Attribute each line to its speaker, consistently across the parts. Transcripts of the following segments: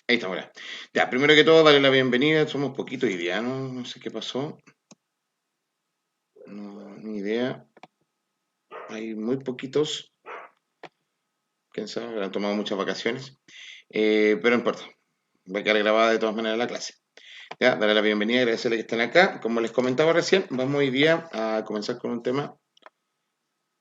Speaker 1: Ahí está, ahora. Ya, primero que todo, darle la bienvenida. Somos poquitos hoy día, ¿no? No sé qué pasó. No, ni idea. Hay muy poquitos. Quién sabe, han tomado muchas vacaciones. Pero no importa. Va a quedar grabada de todas maneras la clase. Ya, darle la bienvenida, agradecerle que estén acá. Como les comentaba recién, vamos hoy día a comenzar con un tema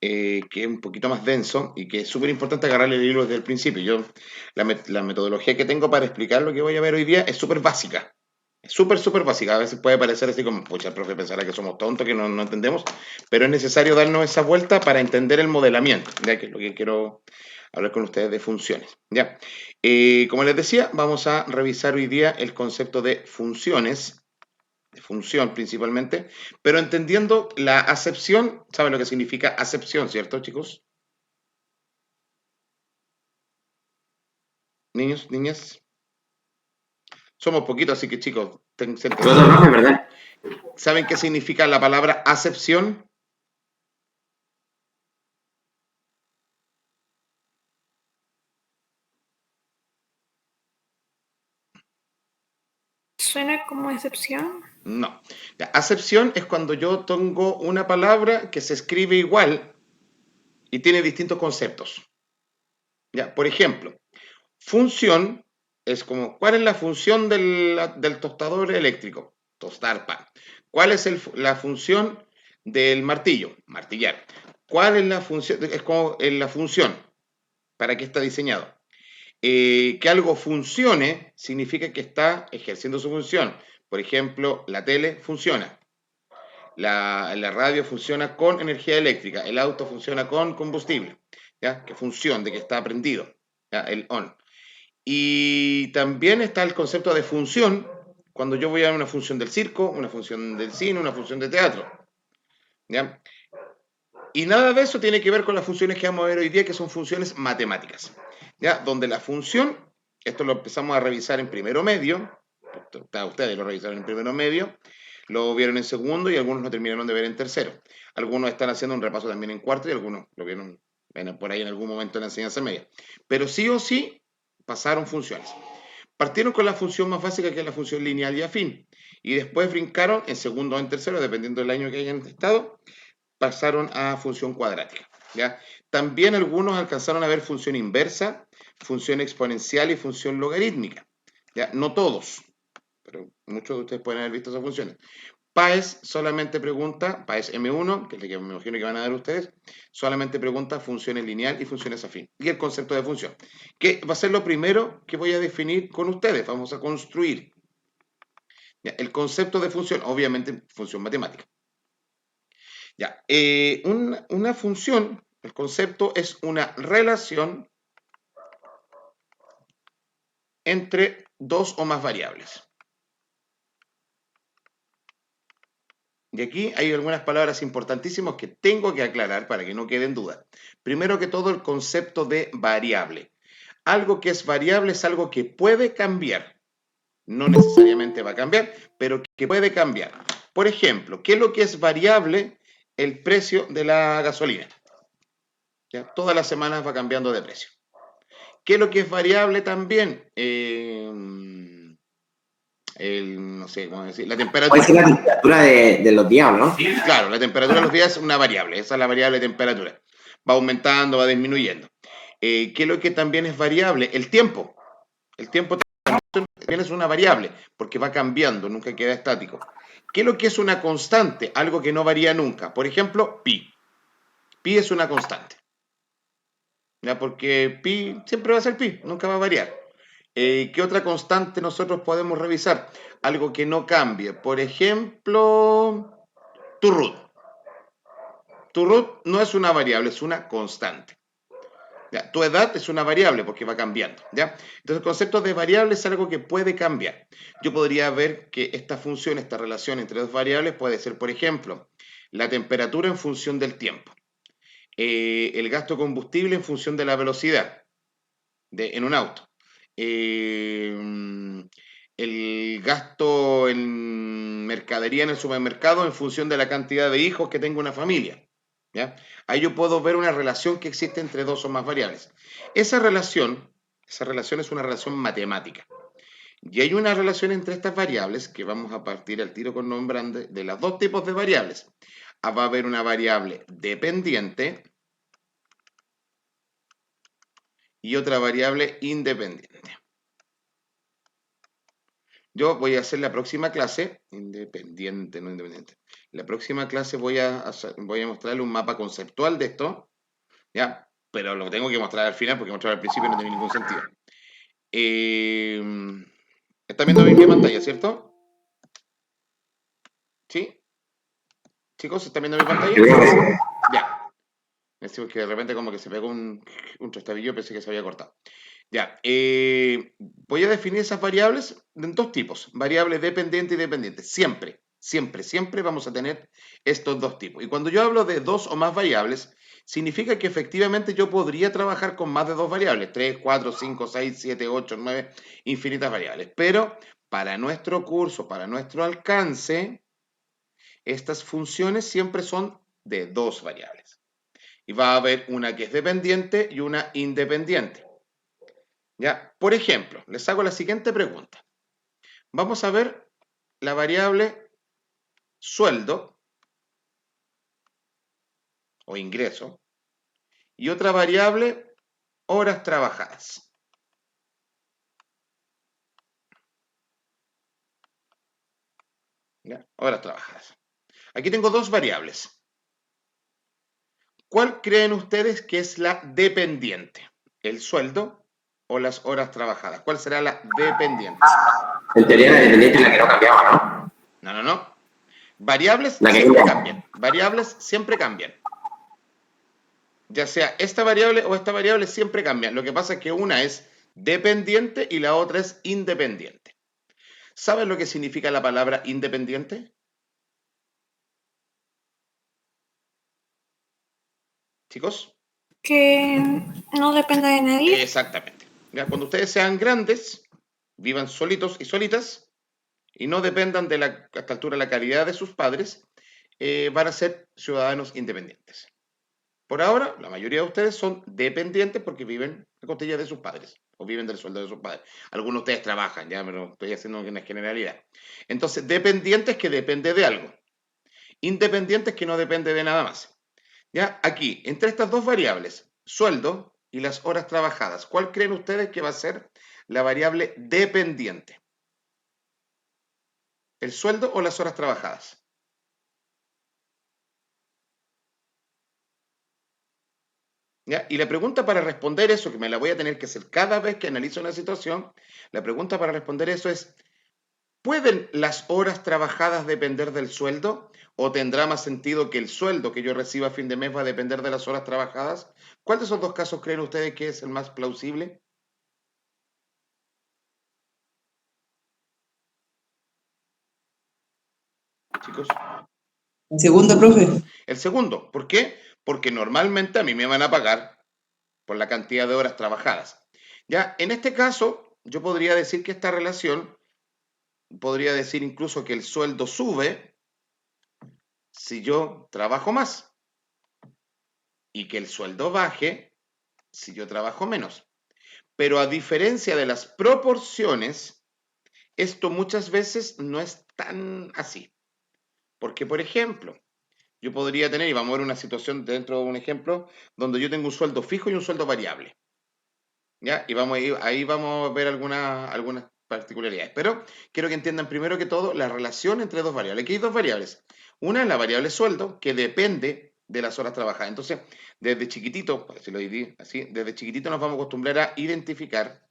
Speaker 1: que es un poquito más denso y que es súper importante agarrarle el hilo desde el principio. La metodología que tengo para explicar lo que voy a ver hoy día es súper básica. Es súper, súper básica. A veces puede parecer así como, pucha, el profe pensará que somos tontos, que no entendemos, pero es necesario darnos esa vuelta para entender el modelamiento, ya que es lo que quiero hablar con ustedes de funciones. Ya. Como les decía, vamos a revisar hoy día el concepto de funciones, de función principalmente, pero entendiendo la acepción. ¿Saben lo que significa acepción, cierto, chicos? Niños, niñas. Somos poquitos, así que chicos, se
Speaker 2: Todo
Speaker 1: entendió.
Speaker 2: rojo, es verdad.
Speaker 1: ¿Saben qué significa la palabra acepción?
Speaker 3: Suena como excepción.
Speaker 1: No. La acepción es cuando yo tengo una palabra que se escribe igual y tiene distintos conceptos. Ya, por ejemplo, función es como, ¿cuál es la función del tostador eléctrico? Tostar pan. ¿Cuál es la función del martillo? Martillar. ¿Cuál es la función? Es como la función. ¿Para qué está diseñado? Que algo funcione significa que está ejerciendo su función. Por ejemplo, la tele funciona. La radio funciona con energía eléctrica, el auto funciona con combustible, ¿ya? Que función, de que está prendido, ¿ya? El on. Y también está el concepto de función, cuando yo voy a una función del circo, una función del cine, una función de teatro, ¿ya? Y nada de eso tiene que ver con las funciones que vamos a ver hoy día, que son funciones matemáticas, ¿ya? Donde la función, esto lo empezamos a revisar en primero medio, ustedes lo revisaron en primero medio, lo vieron en segundo y algunos lo terminaron de ver en tercero. Algunos están haciendo un repaso también en cuarto y algunos lo vieron por ahí en algún momento en la enseñanza media. Pero sí o sí pasaron funciones. Partieron con la función más básica, que es la función lineal y afín, y después brincaron en segundo o en tercero, dependiendo del año que hayan estado, pasaron a función cuadrática. ¿Ya? También algunos alcanzaron a ver función inversa, función exponencial y función logarítmica. ¿Ya? No todos, pero muchos de ustedes pueden haber visto esas funciones. PAES solamente pregunta, PAES M1, que es la que me imagino que van a dar ustedes, solamente pregunta funciones lineal y funciones afín. Y el concepto de función, que va a ser lo primero que voy a definir con ustedes. Vamos a construir. ¿Ya? El concepto de función, obviamente función matemática. Ya, una función, el concepto es una relación entre dos o más variables. Y aquí hay algunas palabras importantísimas que tengo que aclarar para que no queden dudas. Primero que todo, el concepto de variable. Algo que es variable es algo que puede cambiar. No necesariamente va a cambiar, pero que puede cambiar. Por ejemplo, ¿qué es lo que es variable? El precio de la gasolina. ¿Ya? Todas las semanas va cambiando de precio. ¿Qué es lo que es variable también? No sé cómo decir, la
Speaker 2: Puede
Speaker 1: temperatura.
Speaker 2: ser la temperatura de los días, ¿no?
Speaker 1: Claro, la temperatura de los días es una variable, esa es la variable de temperatura. Va aumentando, va disminuyendo. ¿Qué es lo que también es variable? El tiempo. El tiempo también es una variable, porque va cambiando, nunca queda estático. ¿Qué es lo que es una constante? Algo que no varía nunca. Por ejemplo, pi. Pi es una constante. ¿Ya? Porque pi siempre va a ser pi, nunca va a variar. ¿Qué otra constante nosotros podemos revisar? Algo que no cambie. Por ejemplo, tu root. Tu root no es una variable, es una constante. ¿Ya? Tu edad es una variable porque va cambiando. ¿Ya? Entonces el concepto de variable es algo que puede cambiar. Yo podría ver que esta función, esta relación entre dos variables puede ser, por ejemplo, la temperatura en función del tiempo, el gasto de combustible en función de la velocidad en un auto, el gasto en mercadería en el supermercado en función de la cantidad de hijos que tenga una familia. ¿Ya? Ahí yo puedo ver una relación que existe entre dos o más variables. Esa relación es una relación matemática. Y hay una relación entre estas variables que vamos a partir al tiro con nombrando de los dos tipos de variables. Va a haber una variable dependiente y otra variable independiente. Yo voy a hacer la próxima clase, independiente, no independiente. La próxima clase voy a mostrarle un mapa conceptual de esto, ¿ya? Pero lo tengo que mostrar al final porque mostrar al principio no tiene ningún sentido. ¿Están viendo bien mi pantalla, cierto? ¿Sí? Chicos, ¿están viendo mi pantalla? Ya. Es que de repente como que se pegó un trastabillo, pensé que se había cortado. Ya, voy a definir esas variables en dos tipos, variable dependiente y dependiente. Siempre, siempre, siempre vamos a tener estos dos tipos. Y cuando yo hablo de dos o más variables, significa que efectivamente yo podría trabajar con más de dos variables, 3, 4, 5, 6, 7, 8, 9, infinitas variables. Pero para nuestro curso, para nuestro alcance, estas funciones siempre son de dos variables. Y va a haber una que es dependiente y una independiente. ¿Ya? Por ejemplo, les hago la siguiente pregunta. Vamos a ver la variable sueldo o ingreso y otra variable horas trabajadas. ¿Ya? Horas trabajadas. Aquí tengo dos variables. ¿Cuál creen ustedes que es la dependiente? ¿El sueldo o las horas trabajadas? ¿Cuál será la dependiente?
Speaker 2: En teoría la dependiente es la que no cambiamos, ¿no?
Speaker 1: No, no, no. Variables
Speaker 2: La que
Speaker 1: siempre
Speaker 2: cambia.
Speaker 1: cambian. Variables siempre cambian. Ya sea esta variable o esta variable siempre cambian. Lo que pasa es que una es dependiente y la otra es independiente. ¿Saben lo que significa la palabra independiente? Chicos,
Speaker 3: Que no depende de nadie.
Speaker 1: exactamente. Ya, cuando ustedes sean grandes, vivan solitos y solitas y no dependan de a esta altura la calidad de sus padres, van a ser ciudadanos independientes. Por ahora, la mayoría de ustedes son dependientes porque viven a costilla de sus padres o viven del sueldo de sus padres. Algunos de ustedes trabajan, ya, pero estoy haciendo una generalidad. Entonces, dependientes que depende de algo. Independientes que no depende de nada más. Ya, aquí, entre estas dos variables, sueldo y las horas trabajadas, ¿cuál creen ustedes que va a ser la variable dependiente? ¿El sueldo o las horas trabajadas? ¿Ya? Y la pregunta para responder eso, que me la voy a tener que hacer cada vez que analizo una situación, la pregunta para responder eso es, ¿pueden las horas trabajadas depender del sueldo? ¿O tendrá más sentido que el sueldo que yo reciba a fin de mes va a depender de las horas trabajadas? ¿Cuál de esos dos casos creen ustedes que es el más plausible? Chicos.
Speaker 4: El segundo, profe.
Speaker 1: El segundo, ¿por qué? Porque normalmente a mí me van a pagar por la cantidad de horas trabajadas. Ya, en este caso, yo podría decir que esta relación, podría decir incluso que el sueldo sube si yo trabajo más y que el sueldo baje si yo trabajo menos. Pero a diferencia de las proporciones, esto muchas veces no es tan así. Porque, por ejemplo, yo podría tener, y vamos a ver una situación dentro de un ejemplo, donde yo tengo un sueldo fijo y un sueldo variable. ¿Ya? Y ahí vamos a ver algunas particularidades. Pero quiero que entiendan primero que todo la relación entre dos variables. Aquí hay dos variables. Una es la variable sueldo, que depende de las horas trabajadas. Entonces, desde chiquitito, por decirlo así, desde chiquitito nos vamos a acostumbrar a identificar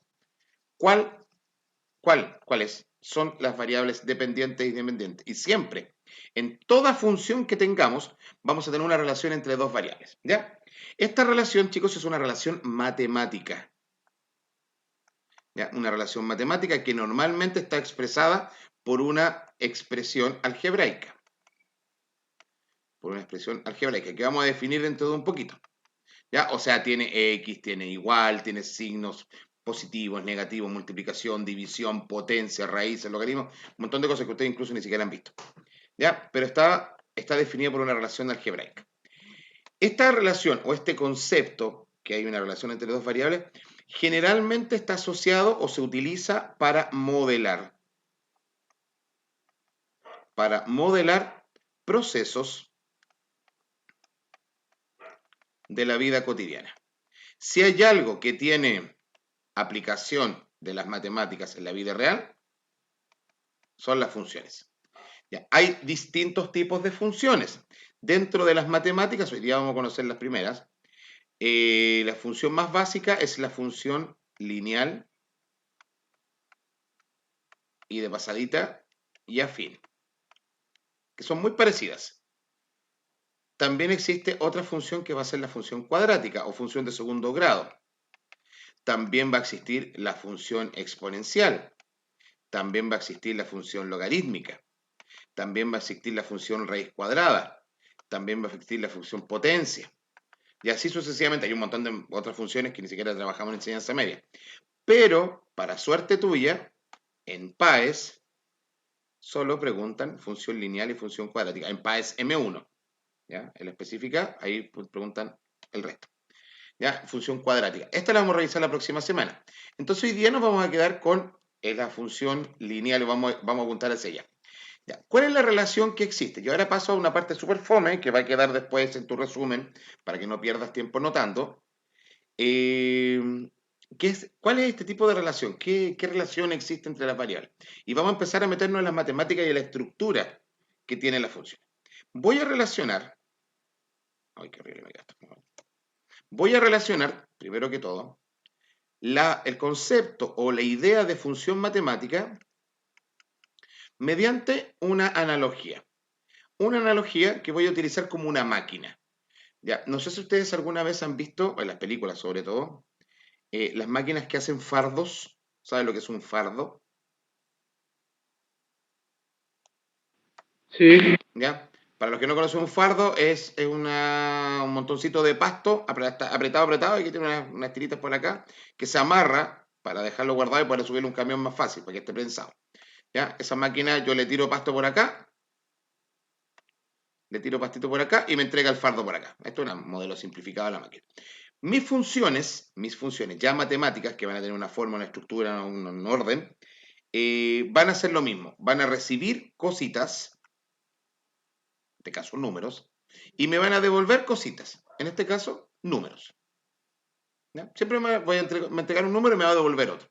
Speaker 1: cuáles son las variables dependientes e independientes. Y siempre, en toda función que tengamos, vamos a tener una relación entre dos variables. ¿Ya? Esta relación, chicos, es una relación matemática. ¿Ya? Una relación matemática que normalmente está expresada por una expresión algebraica. Por una expresión algebraica que vamos a definir dentro de un poquito. ¿Ya? O sea, tiene X, tiene igual, tiene signos positivos, negativos, multiplicación, división, potencia, raíces, logaritmos, un montón de cosas que ustedes incluso ni siquiera han visto. ¿Ya? Pero está definida por una relación algebraica. Esta relación o este concepto, que hay una relación entre dos variables, Generalmente está asociado o se utiliza para modelar procesos de la vida cotidiana. Si hay algo que tiene aplicación de las matemáticas en la vida real, son las funciones. Ya, hay distintos tipos de funciones. Dentro de las matemáticas, hoy día vamos a conocer las primeras. La función más básica es la función lineal y de pasadita y afín, que son muy parecidas. También existe otra función que va a ser la función cuadrática o función de segundo grado. También va a existir la función exponencial. También va a existir la función logarítmica. También va a existir la función raíz cuadrada. También va a existir la función potencia. Y así sucesivamente. Hay un montón de otras funciones que ni siquiera trabajamos en enseñanza media. Pero, para suerte tuya, en PAES solo preguntan función lineal y función cuadrática. En PAES M1. ¿Ya? En la específica, ahí preguntan el resto. ¿Ya? Función cuadrática. Esta la vamos a revisar la próxima semana. Entonces hoy día nos vamos a quedar con la función lineal y vamos a apuntar hacia ella. ¿Ya? ¿Cuál es la relación que existe? Yo ahora paso a una parte súper fome que va a quedar después en tu resumen para que no pierdas tiempo notando. ¿Cuál es este tipo de relación? ¿Qué relación existe entre las variables? Y vamos a empezar a meternos en las matemáticas y en la estructura que tiene la función. Voy a relacionar. Ay, qué horrible me gasto. Voy a relacionar, primero que todo, el concepto o la idea de función matemática mediante una analogía. Una analogía que voy a utilizar como una máquina. Ya, no sé si ustedes alguna vez han visto, en las películas sobre todo, las máquinas que hacen fardos. ¿Saben lo que es un fardo?
Speaker 5: Sí.
Speaker 1: ¿Ya? Para los que no conocen un fardo, es un montoncito de pasto apretado y que tiene unas tiritas por acá, que se amarra para dejarlo guardado y poder subirle un camión más fácil, para que esté prensado. ¿Ya? Esa máquina yo le tiro pasto por acá, le tiro pastito por acá y me entrega el fardo por acá. Esto es un modelo simplificado de la máquina. Mis funciones ya matemáticas, que van a tener una forma, una estructura, un orden, van a hacer lo mismo. Van a recibir cositas, en este caso números, y me van a devolver cositas, en este caso números. ¿Ya? Siempre me voy a entregar un número y me va a devolver otro.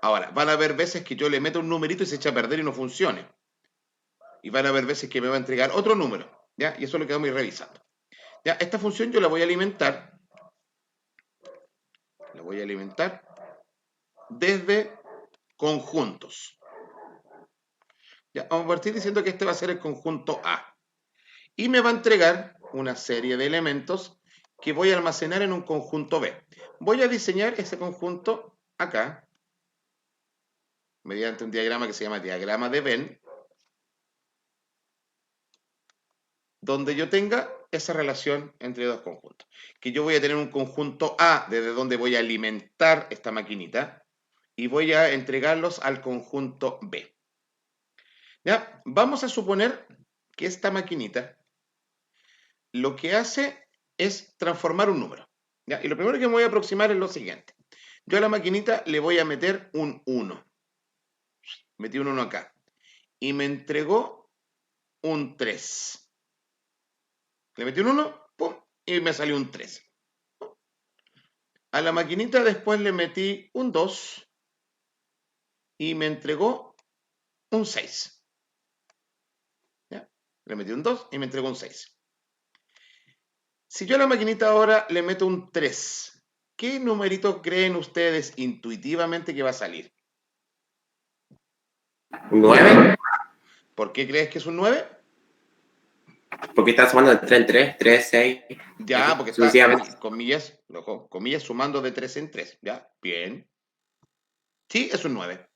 Speaker 1: Ahora, van a haber veces que yo le meto un numerito y se echa a perder y no funcione. Y van a haber veces que me va a entregar otro número. ¿Ya? Y eso es lo que vamos a ir revisando. ¿Ya? Esta función yo la voy a alimentar. La voy a alimentar desde conjuntos. ¿Ya? Vamos a partir diciendo que este va a ser el conjunto A. Y me va a entregar una serie de elementos que voy a almacenar en un conjunto B. Voy a diseñar ese conjunto acá, mediante un diagrama que se llama diagrama de Venn, donde yo tenga esa relación entre dos conjuntos. Que yo voy a tener un conjunto A, desde donde voy a alimentar esta maquinita, y voy a entregarlos al conjunto B. ¿Ya? Vamos a suponer que esta maquinita lo que hace es transformar un número. ¿Ya? Y lo primero que me voy a aproximar es lo siguiente. Yo a la maquinita le voy a meter un 1. Metí un 1 acá. Y me entregó un 3. Le metí un 1, ¡pum! Y me salió un 3. A la maquinita después le metí un 2 y me entregó un 6. ¿Ya? Le metí un 2 y me entregó un 6. Si yo a la maquinita ahora le meto un 3, ¿qué numerito creen ustedes intuitivamente que va a salir?
Speaker 2: ¿Un 9?
Speaker 1: ¿Por qué crees que es un 9?
Speaker 2: Porque está sumando de 3 en 3, 3, 6.
Speaker 1: Ya, porque está, comillas, comillas, sumando de 3 en 3. ¿Ya? Bien. Sí, es un 9.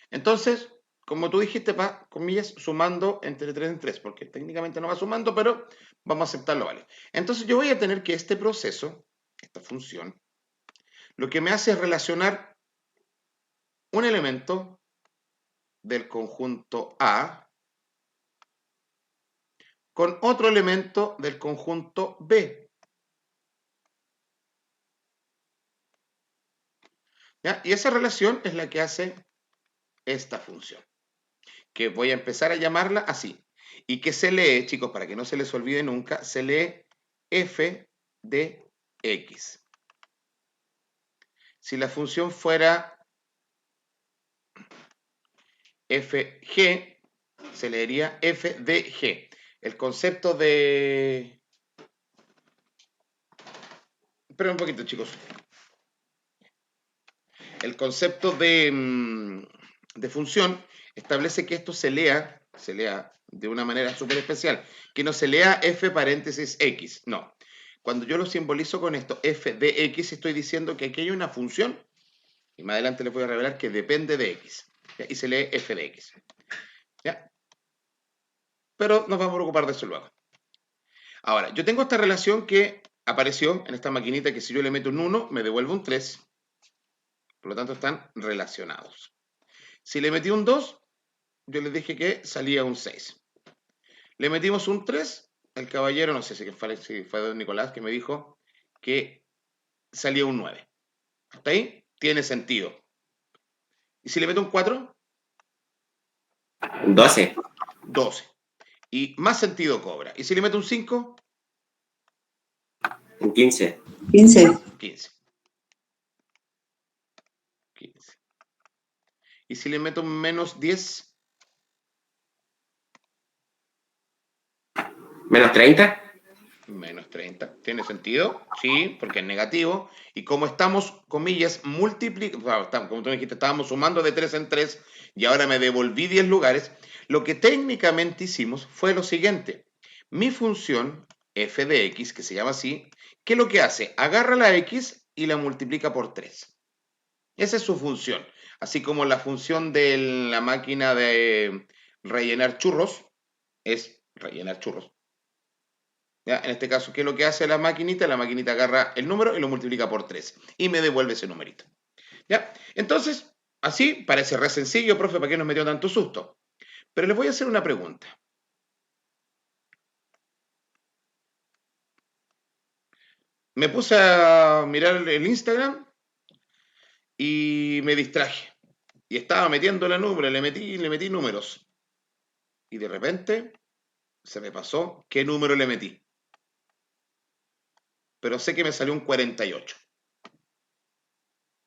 Speaker 1: Entonces, como tú dijiste, va, comillas, sumando entre 3 en 3, porque técnicamente no va sumando, pero vamos a aceptarlo, ¿vale? Entonces yo voy a tener que este proceso, esta función, lo que me hace es relacionar un elemento del conjunto A con otro elemento del conjunto B. ¿Ya? Y esa relación es la que hace esta función, que voy a empezar a llamarla así. Y que se lee, chicos, para que no se les olvide nunca, se lee f de x. Si la función fuera fg, se leería f de g. El concepto de... Esperen un poquito, chicos. El concepto de función establece que esto se lea de una manera súper especial, que no se lea f paréntesis x, no. Cuando yo lo simbolizo con esto, f de x, estoy diciendo que aquí hay una función, y más adelante les voy a revelar que depende de x, ¿ya? Y se lee f de x. ¿Ya? Pero nos vamos a ocupar de eso luego. Ahora, yo tengo esta relación que apareció en esta maquinita que si yo le meto un 1, me devuelve un 3. Por lo tanto, están relacionados. Si le metí un 2, yo les dije que salía un 6. Le metimos un 3, el caballero, no sé si fue don Nicolás, que me dijo que salía un 9. Hasta ahí tiene sentido. ¿Y si le meto un 4?
Speaker 2: 12.
Speaker 1: 12. Y más sentido cobra. ¿Y si le meto un 5?
Speaker 2: 15.
Speaker 4: 15.
Speaker 1: 15. 15. ¿Y si le meto un menos 10?
Speaker 2: ¿Menos 30?
Speaker 1: Menos 30. ¿Tiene sentido? Sí, porque es negativo. Y como estamos, comillas, multiplicando, como tú me dijiste, estábamos sumando de 3 en 3 y ahora me devolví 10 lugares, lo que técnicamente hicimos fue lo siguiente. Mi función f de x, que se llama así, ¿qué es lo que hace? Agarra la x y la multiplica por 3. Esa es su función. Así como la función de la máquina de rellenar churros es rellenar churros. ¿Ya? En este caso, ¿qué es lo que hace la maquinita? La maquinita agarra el número y lo multiplica por 3 y me devuelve ese numerito. ¿Ya? Entonces, así parece re sencillo, profe, ¿para qué nos metió tanto susto? Pero les voy a hacer una pregunta. Me puse a mirar el Instagram y me distraje. Y estaba metiendo la número, le metí números. Y de repente se me pasó qué número le metí. Pero sé que me salió un 48.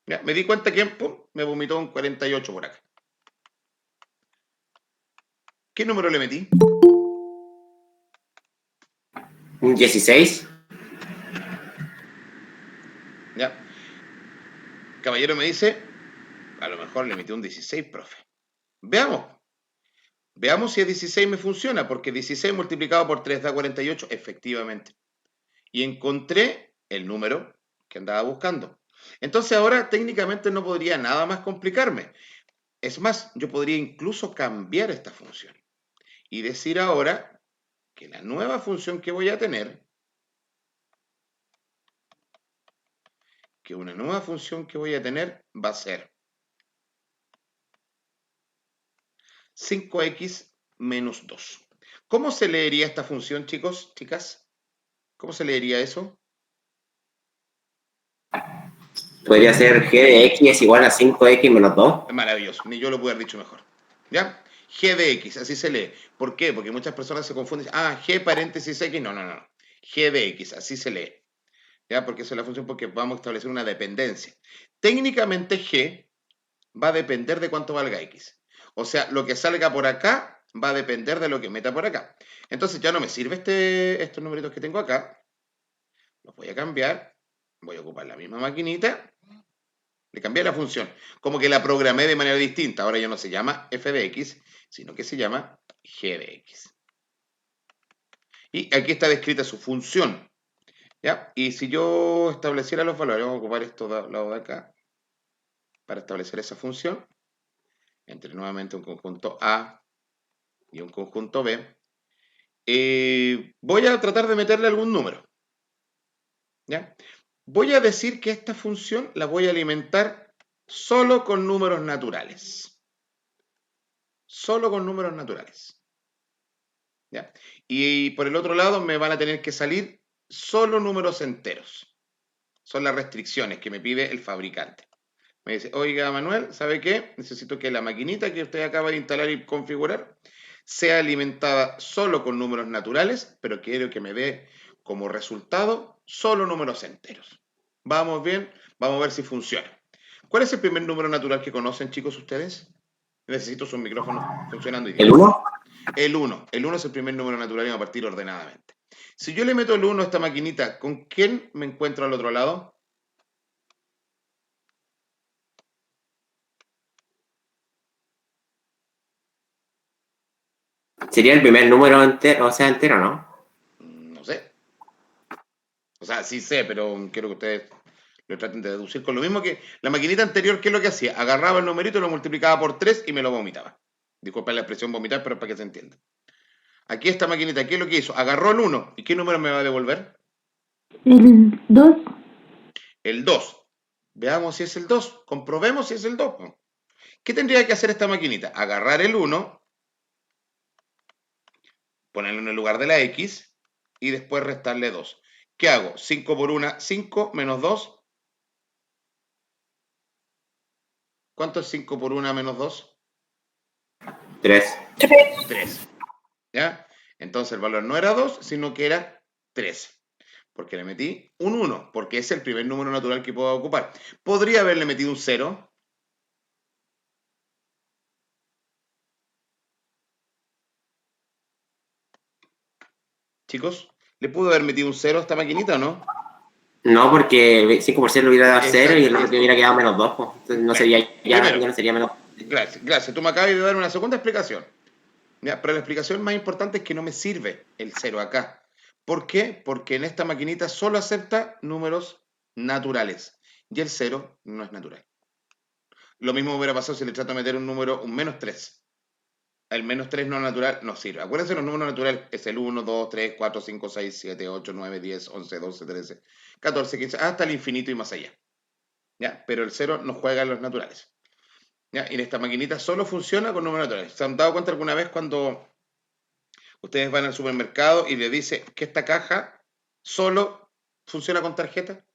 Speaker 1: ¿Ya? Me di cuenta que pum, me vomitó un 48 por acá. ¿Qué número le metí?
Speaker 2: ¿Un 16?
Speaker 1: ¿Ya? Caballero me dice, a lo mejor le metí un 16, profe. Veamos. Veamos si el 16 me funciona, porque 16 multiplicado por 3 da 48, efectivamente. Y encontré el número que andaba buscando. Entonces ahora técnicamente no podría nada más complicarme. Es más, yo podría incluso cambiar esta función y decir ahora que la nueva función que voy a tener, va a ser 5x menos 2. ¿Cómo se leería esta función, chicos, chicas? ¿Cómo se leería eso?
Speaker 2: Podría ser g de x es igual a 5x menos 2.
Speaker 1: Maravilloso, ni yo lo pude haber dicho mejor. ¿Ya? G de X, así se lee. ¿Por qué? Porque muchas personas se confunden. Ah, G paréntesis X. No, no, no. G de X, así se lee. ¿Ya? Porque esa es la función porque vamos a establecer una dependencia. Técnicamente G va a depender de cuánto valga X. O sea, lo que salga por acá va a depender de lo que meta por acá. Entonces ya no me sirve estos numeritos que tengo acá. Los voy a cambiar. Voy a ocupar la misma maquinita. Le cambié la función. Como que la programé de manera distinta. Ahora ya no se llama f de x, sino que se llama g de x. Y aquí está descrita su función. ¿Ya? Y si yo estableciera los valores, vamos a ocupar esto de lado de acá, para establecer esa función, entre nuevamente un conjunto A y un conjunto B, voy a tratar de meterle algún número. ¿Ya? Voy a decir que esta función la voy a alimentar solo con números naturales. Solo con números naturales. ¿Ya? Y por el otro lado me van a tener que salir solo números enteros. Son las restricciones que me pide el fabricante. Me dice, oiga, Manuel, ¿sabe qué? Necesito que la maquinita que usted acaba de instalar y configurar sea alimentada solo con números naturales, pero quiero que me dé como resultado solo números enteros. ¿Vamos bien? Vamos a ver si funciona. ¿Cuál es el primer número natural que conocen, chicos, ustedes? Necesito sus micrófonos funcionando y bien.
Speaker 2: ¿El 1?
Speaker 1: El 1. El 1 es el primer número natural y va a partir ordenadamente. Si yo le meto el 1 a esta maquinita, ¿con quién me encuentro al otro lado?
Speaker 2: Sería el primer número entero, o sea, entero, ¿no?
Speaker 1: No sé. O sea, sí sé, pero quiero que ustedes lo traten de deducir con lo mismo que la maquinita anterior, ¿qué es lo que hacía? Agarraba el numerito, lo multiplicaba por 3 y me lo vomitaba. Disculpen la expresión vomitar, pero para que se entienda. Aquí esta maquinita, ¿qué es lo que hizo? Agarró el 1. ¿Y qué número me va a devolver?
Speaker 3: El 2.
Speaker 1: El 2. Veamos si es el 2. Comprobemos si es el 2. ¿Qué tendría que hacer esta maquinita? Agarrar el 1, ponerlo en el lugar de la X y después restarle 2. ¿Qué hago? 5 por 1, 5 menos 2. ¿Cuánto es 5 por 1 menos 2?
Speaker 2: 3.
Speaker 1: 3. ¿Ya? Entonces el valor no era 2, sino que era 3. Porque le metí un 1, porque es el primer número natural que puedo ocupar. ¿Podría haberle metido un 0? Chicos, ¿le pudo haber metido un 0 a esta maquinita o no?
Speaker 2: No, porque 5% le hubiera dado 0 y el
Speaker 1: Exacto.
Speaker 2: otro te hubiera quedado menos 2. Pues. Entonces no sería, ya
Speaker 1: Primero,
Speaker 2: no sería menos.
Speaker 1: gracias. Tú me acabas de dar una segunda explicación. ¿Ya? Pero la explicación más importante es que no me sirve el 0 acá. ¿Por qué? Porque en esta maquinita solo acepta números naturales. Y el 0 no es natural. Lo mismo hubiera pasado si le trato de meter un número, un menos 3. El menos 3 no natural no sirve. Acuérdense, los números naturales es el 1, 2, 3, 4, 5, 6, 7, 8, 9, 10, 11, 12, 13, 14, 15, hasta el infinito y más allá. ¿Ya? Pero el 0 no juega en los naturales. ¿Ya? Y en esta maquinita solo funciona con números naturales. ¿Se han dado cuenta alguna vez cuando ustedes van al supermercado y le dicen que esta caja solo funciona con tarjeta?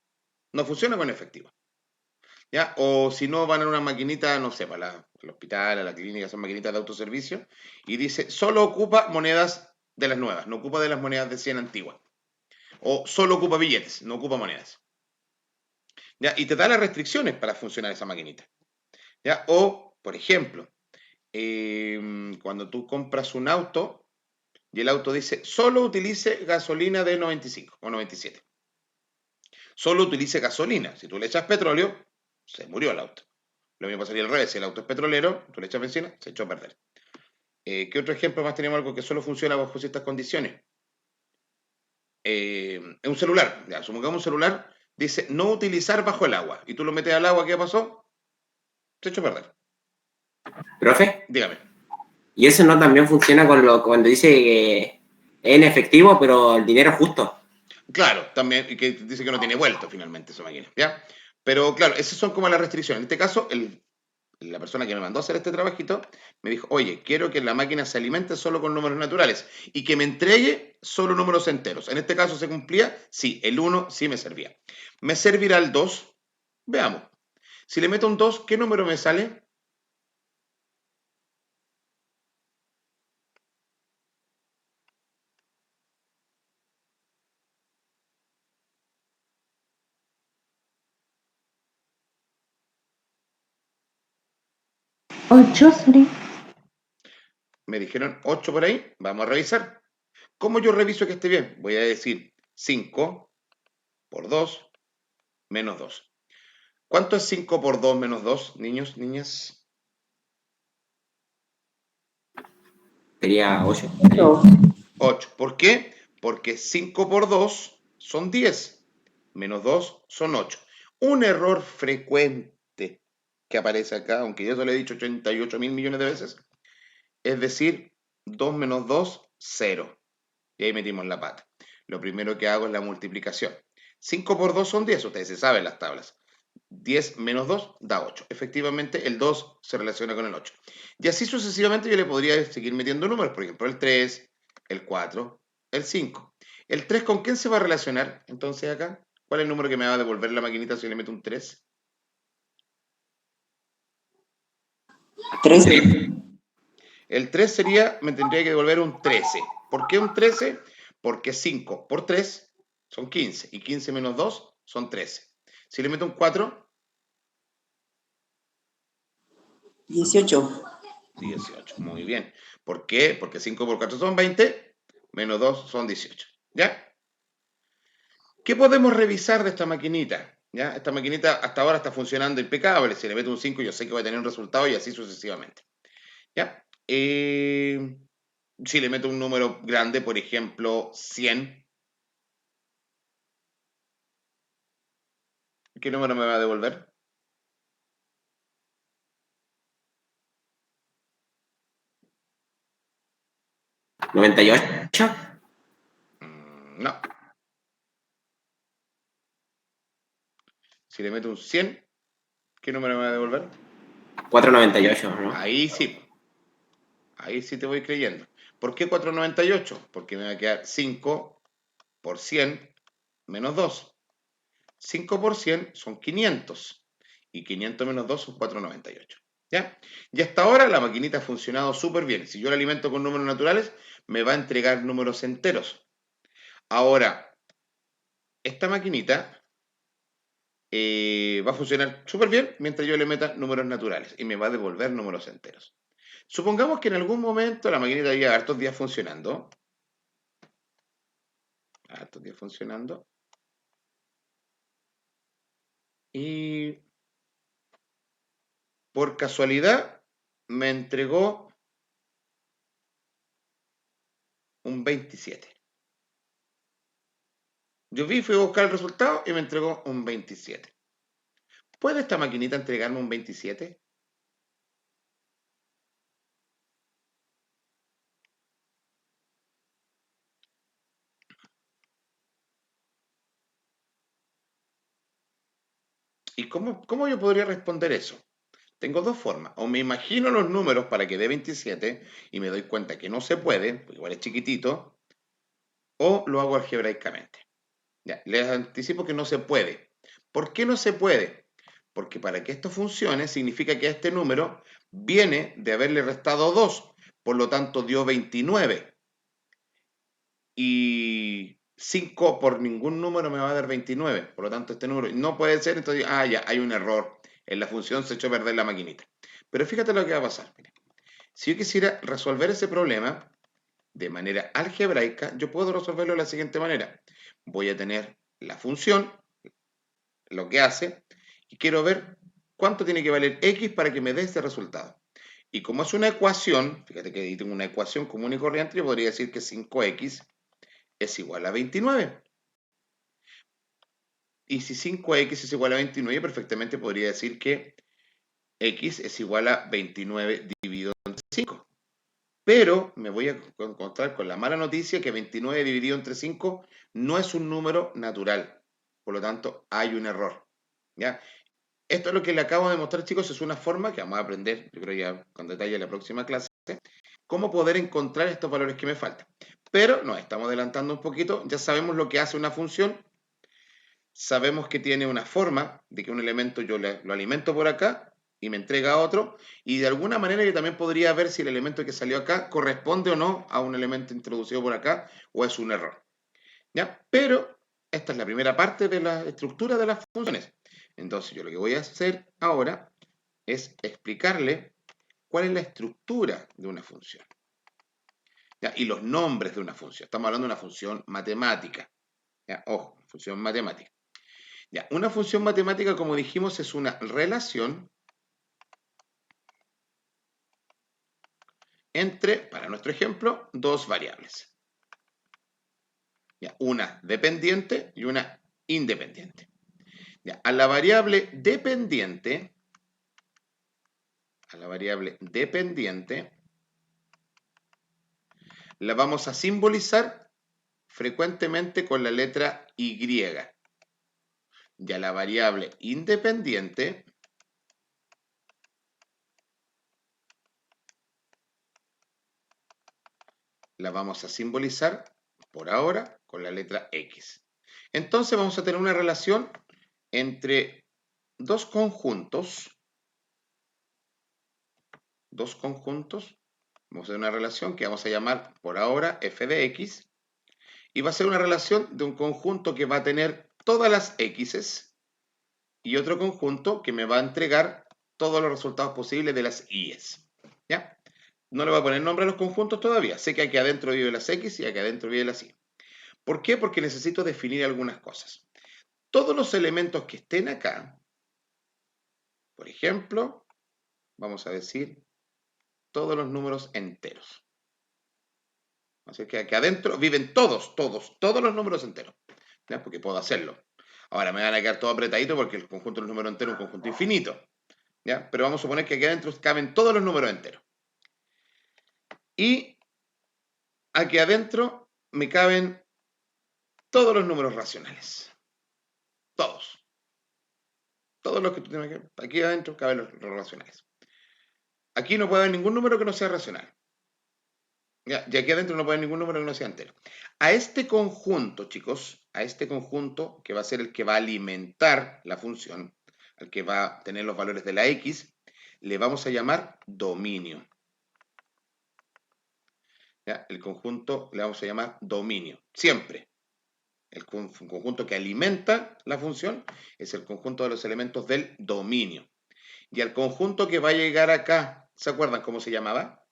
Speaker 1: No funciona con efectivo. ¿Ya? O si no, van a una maquinita, no sé, para el hospital, a la clínica, son maquinitas de autoservicio, y dice, solo ocupa monedas de las nuevas, no ocupa de las monedas de 100 antiguas. O solo ocupa billetes, no ocupa monedas. ¿Ya? Y te da las restricciones para funcionar esa maquinita. ¿Ya? O, por ejemplo, cuando tú compras un auto y el auto dice, solo utilice gasolina de 95 o 97. Solo utilice gasolina. Si tú le echas petróleo, se murió el auto. Lo mismo pasaría al revés. Si el auto es petrolero, tú le echas benzina, se echó a perder. ¿Qué otro ejemplo más tenemos? Algo que solo funciona bajo ciertas condiciones. Un celular. Ya, supongamos un celular, dice no utilizar bajo el agua. Y tú lo metes al agua, ¿qué pasó? Se echó a perder.
Speaker 2: ¿Profe?
Speaker 1: Dígame.
Speaker 2: Y eso no también funciona con cuando dice que es en efectivo, pero el dinero es justo.
Speaker 1: Claro, también, y que dice que no tiene vuelto finalmente esa máquina, ¿ya? Pero claro, esas son como las restricciones. En este caso, la persona que me mandó a hacer este trabajito me dijo, oye, quiero que la máquina se alimente solo con números naturales y que me entregue solo números enteros. En este caso se cumplía, sí, el 1 sí me servía. ¿Me servirá el 2? Veamos. Si le meto un 2, ¿qué número me sale?
Speaker 3: Ocho, ¿sí?
Speaker 1: Me dijeron 8 por ahí. Vamos a revisar. ¿Cómo yo reviso que esté bien? Voy a decir 5 por 2 menos 2. ¿Cuánto es 5 por 2 menos 2, niños, niñas?
Speaker 2: Sería 8.
Speaker 1: 8. ¿Por qué? Porque 5 por 2 son 10. Menos 2 son 8. Un error frecuente que aparece acá, aunque yo se lo he dicho 88 mil millones de veces, es decir, 2 menos 2, 0. Y ahí metimos la pata. Lo primero que hago es la multiplicación. 5 por 2 son 10, ustedes se saben las tablas. 10 menos 2 da 8. Efectivamente, el 2 se relaciona con el 8. Y así sucesivamente yo le podría seguir metiendo números. Por ejemplo, el 3, el 4, el 5. ¿El 3 con quién se va a relacionar? Entonces acá, ¿cuál es el número que me va a devolver la maquinita si le meto un 3?
Speaker 4: 13.
Speaker 1: El 3 sería, me tendría que devolver un 13. ¿Por qué un 13? Porque 5 por 3 son 15. Y 15 menos 2 son 13. Si le meto un 4,
Speaker 4: 18.
Speaker 1: 18. Muy bien. ¿Por qué? Porque 5 por 4 son 20, menos 2 son 18. ¿Ya? ¿Qué podemos revisar de esta maquinita? ¿Ya? Esta maquinita hasta ahora está funcionando impecable. Si le meto un 5, yo sé que voy a tener un resultado y así sucesivamente. ¿Ya? Si le meto un número grande, por ejemplo, 100, ¿qué número me va a devolver?
Speaker 2: ¿98?
Speaker 1: No. Si le meto un 100, ¿qué número me va a devolver?
Speaker 2: 498, ¿no?
Speaker 1: Ahí sí. Ahí sí te voy creyendo. ¿Por qué 498? Porque me va a quedar 5 por 100 menos 2. 5 por 100 son 500. Y 500 menos 2 son 498. ¿Ya? Y hasta ahora la maquinita ha funcionado súper bien. Si yo la alimento con números naturales, me va a entregar números enteros. Ahora, esta maquinita va a funcionar súper bien mientras yo le meta números naturales y me va a devolver números enteros. Supongamos que en algún momento la maquinita lleva hartos días funcionando. Y por casualidad me entregó un 27. Yo fui a buscar el resultado y me entregó un 27. ¿Puede esta maquinita entregarme un 27? ¿Y cómo yo podría responder eso? Tengo dos formas. O me imagino los números para que dé 27 y me doy cuenta que no se puede, porque igual es chiquitito, o lo hago algebraicamente. Ya, les anticipo que no se puede. ¿Por qué no se puede? Porque para que esto funcione significa que este número viene de haberle restado 2, por lo tanto dio 29. Y 5 por ningún número me va a dar 29, por lo tanto este número no puede ser, entonces, ya, hay un error, en la función se echó a perder la maquinita. Pero fíjate lo que va a pasar. Mira. Si yo quisiera resolver ese problema de manera algebraica, yo puedo resolverlo de la siguiente manera. Voy a tener la función, lo que hace, y quiero ver cuánto tiene que valer x para que me dé este resultado. Y como es una ecuación, fíjate que ahí tengo una ecuación común y corriente, yo podría decir que 5x es igual a 29. Y si 5x es igual a 29, perfectamente podría decir que x es igual a 29 dividido entre 5. Pero me voy a encontrar con la mala noticia que 29 dividido entre 5 no es un número natural. Por lo tanto, hay un error. ¿Ya? Esto es lo que le acabo de mostrar, chicos, es una forma que vamos a aprender, yo creo ya con detalle en la próxima clase, cómo poder encontrar estos valores que me faltan. Pero nos estamos adelantando un poquito, ya sabemos lo que hace una función, sabemos que tiene una forma de que un elemento yo lo alimento por acá y me entrega a otro, y de alguna manera yo también podría ver si el elemento que salió acá corresponde o no a un elemento introducido por acá o es un error. ¿Ya? Pero esta es la primera parte de la estructura de las funciones. Entonces yo lo que voy a hacer ahora es explicarle cuál es la estructura de una función. ¿Ya? Y los nombres de una función. Estamos hablando de una función matemática. ¿Ya? Ojo, función matemática. ¿Ya? Una función matemática, como dijimos, es una relación entre, para nuestro ejemplo, dos variables. ¿Ya? Una dependiente y una independiente. ¿Ya? A la variable dependiente la vamos a simbolizar frecuentemente con la letra Y. Y a la variable independiente la vamos a simbolizar por ahora con la letra X. Entonces vamos a tener una relación entre dos conjuntos dos conjuntos. Vamos a hacer una relación que vamos a llamar por ahora f de x. Y va a ser una relación de un conjunto que va a tener todas las x's y otro conjunto que me va a entregar todos los resultados posibles de las y'es. ¿Ya? No le voy a poner nombre a los conjuntos todavía. Sé que aquí adentro vive las x y aquí adentro vive las y. ¿Por qué? Porque necesito definir algunas cosas. Todos los elementos que estén acá, por ejemplo, vamos a decir todos los números enteros. Así que aquí adentro viven todos los números enteros. ¿Ya? Porque puedo hacerlo. Ahora me van a quedar todo apretadito porque el conjunto de los números enteros es un conjunto infinito. ¿Ya? Pero vamos a suponer que aquí adentro caben todos los números enteros. Y aquí adentro me caben todos los números racionales. Todos. Todos los que tú tienes que... Aquí adentro caben los racionales. Aquí no puede haber ningún número que no sea racional. ¿Ya? Y aquí adentro no puede haber ningún número que no sea entero. A este conjunto, chicos, a este conjunto, que va a ser el que va a alimentar la función, el que va a tener los valores de la x, le vamos a llamar dominio. ¿Ya? El conjunto le vamos a llamar dominio. Siempre. El conjunto que alimenta la función es el conjunto de los elementos del dominio. Y al conjunto que va a llegar acá, ¿se acuerdan cómo se llamaba?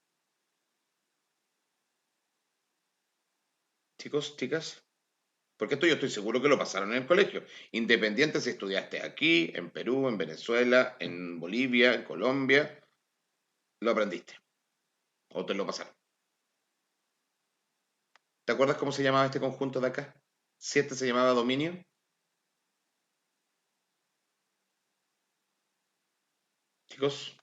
Speaker 1: Chicos, chicas. Porque esto yo estoy seguro que lo pasaron en el colegio. Independiente si estudiaste aquí, en Perú, en Venezuela, en Bolivia, en Colombia, lo aprendiste. O te lo pasaron. ¿Te acuerdas cómo se llamaba este conjunto de acá? Si este se llamaba dominio. Chicos,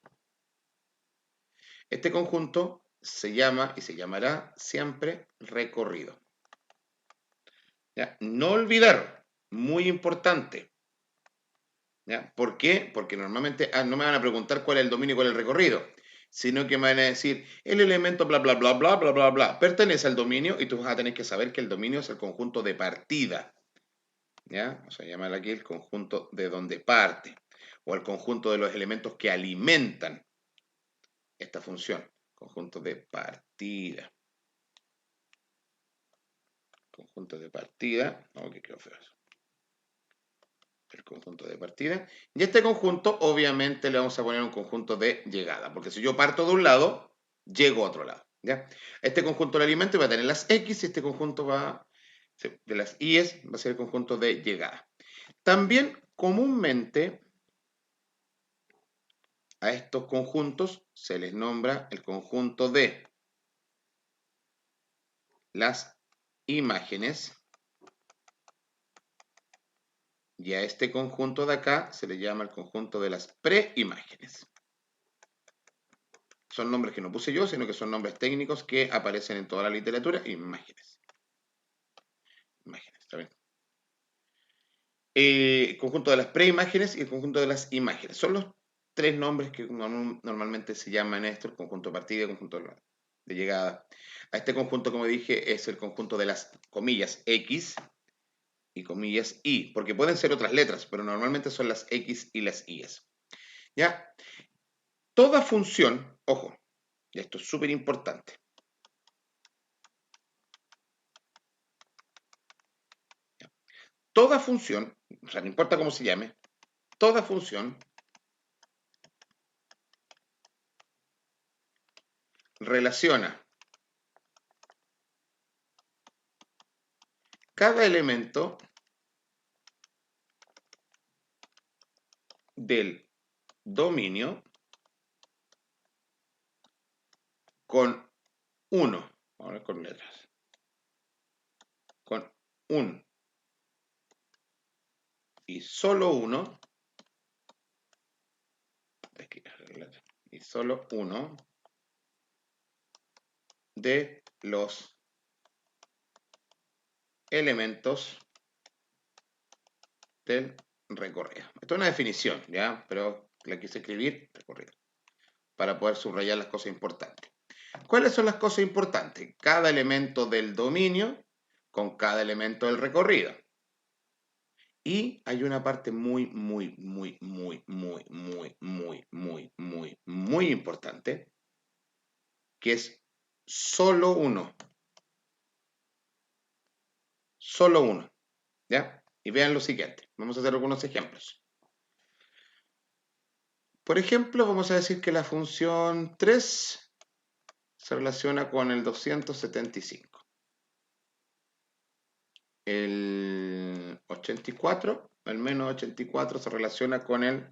Speaker 1: este conjunto se llama y se llamará siempre recorrido. ¿Ya? No olvidar, muy importante. ¿Ya? ¿Por qué? Porque normalmente no me van a preguntar cuál es el dominio y cuál es el recorrido, sino que me van a decir el elemento bla, bla, bla, bla, bla, bla, bla, pertenece al dominio y tú vas a tener que saber que el dominio es el conjunto de partida. ¿Ya? Vamos a llamar aquí el conjunto de donde parte, o el conjunto de los elementos que alimentan esta función. Conjunto de partida. Conjunto de partida. Oh, que quedó feo eso. El conjunto de partida. Y este conjunto, obviamente, le vamos a poner un conjunto de llegada, porque si yo parto de un lado, llego a otro lado. ¿Ya? Este conjunto de alimento va a tener las x y este conjunto de las y'es va a ser el conjunto de llegada. También, comúnmente, a estos conjuntos se les nombra el conjunto de las imágenes. Y a este conjunto de acá se le llama el conjunto de las preimágenes. Son nombres que no puse yo, sino que son nombres técnicos que aparecen en toda la literatura. Imágenes. Imágenes, ¿está bien? El conjunto de las preimágenes y el conjunto de las imágenes. Son los tres nombres que normalmente se llaman esto, el conjunto de partida y el conjunto de llegada. A este conjunto, como dije, es el conjunto de las comillas X y comillas Y, porque pueden ser otras letras, pero normalmente son las X y las Y's. ¿Ya? Toda función, ojo, y esto es súper importante. Toda función, o sea, no importa cómo se llame, toda función relaciona cada elemento del dominio con uno, vamos a ver con letras, con un y solo uno, y solo uno de los elementos del recorrido. Esto es una definición, ¿ya? Pero la quise escribir, recorrido, para poder subrayar las cosas importantes. ¿Cuáles son las cosas importantes? Cada elemento del dominio con cada elemento del recorrido. Y hay una parte muy importante, que es solo uno. Solo uno. ¿Ya? Y vean lo siguiente. Vamos a hacer algunos ejemplos. Por ejemplo, vamos a decir que la función 3 se relaciona con el 275. El 84, el menos 84 se relaciona con el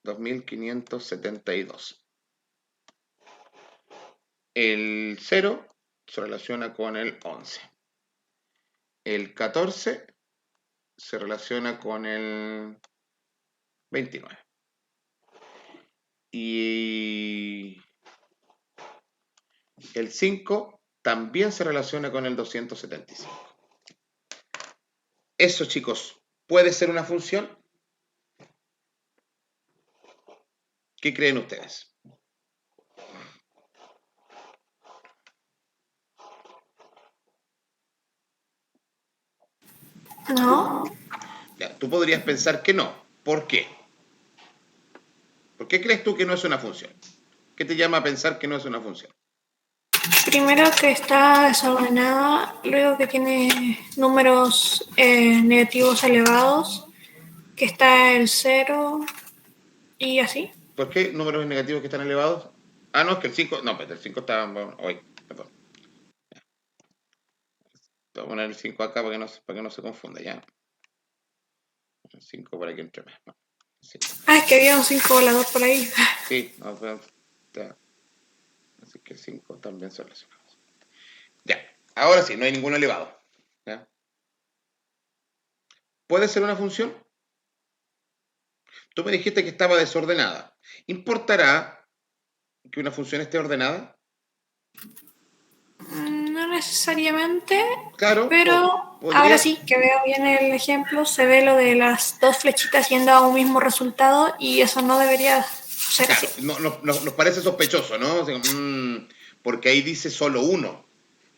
Speaker 1: 2572. El 0 se relaciona con el 11. El 14 se relaciona con el 29. Y el 5 también se relaciona con el 275. Eso, chicos, ¿puede ser una función? ¿Qué creen ustedes?
Speaker 5: No.
Speaker 1: Ya, tú podrías pensar que no. ¿Por qué? ¿Por qué crees tú que no es una función? ¿Qué te llama a pensar que no es una función?
Speaker 5: Primero que está desordenada, luego que tiene números negativos elevados, que está el 0 y así.
Speaker 1: ¿Por qué números negativos que están elevados? Ah, no, es que el 5... No, pero el 5 está... Bueno, perdón. Voy a poner el 5 acá para que no se confunda, ¿ya? El 5 para que entre más. No,
Speaker 5: es que había un 5 volador por ahí.
Speaker 1: sí, no, pero... Ya. Así que el 5 también se relaciona. Ya, ahora sí, no hay ningún elevado. ¿Ya? ¿Puede ser una función? Tú me dijiste que estaba desordenada. ¿Importará que una función esté ordenada?
Speaker 5: No necesariamente,
Speaker 1: Claro,
Speaker 5: pero
Speaker 1: podría...
Speaker 5: ahora sí que veo bien el ejemplo, se ve lo de las dos flechitas yendo a un mismo resultado y eso no debería ser
Speaker 1: Claro,
Speaker 5: así.
Speaker 1: nos parece sospechoso, ¿no? O sea, porque ahí dice solo uno.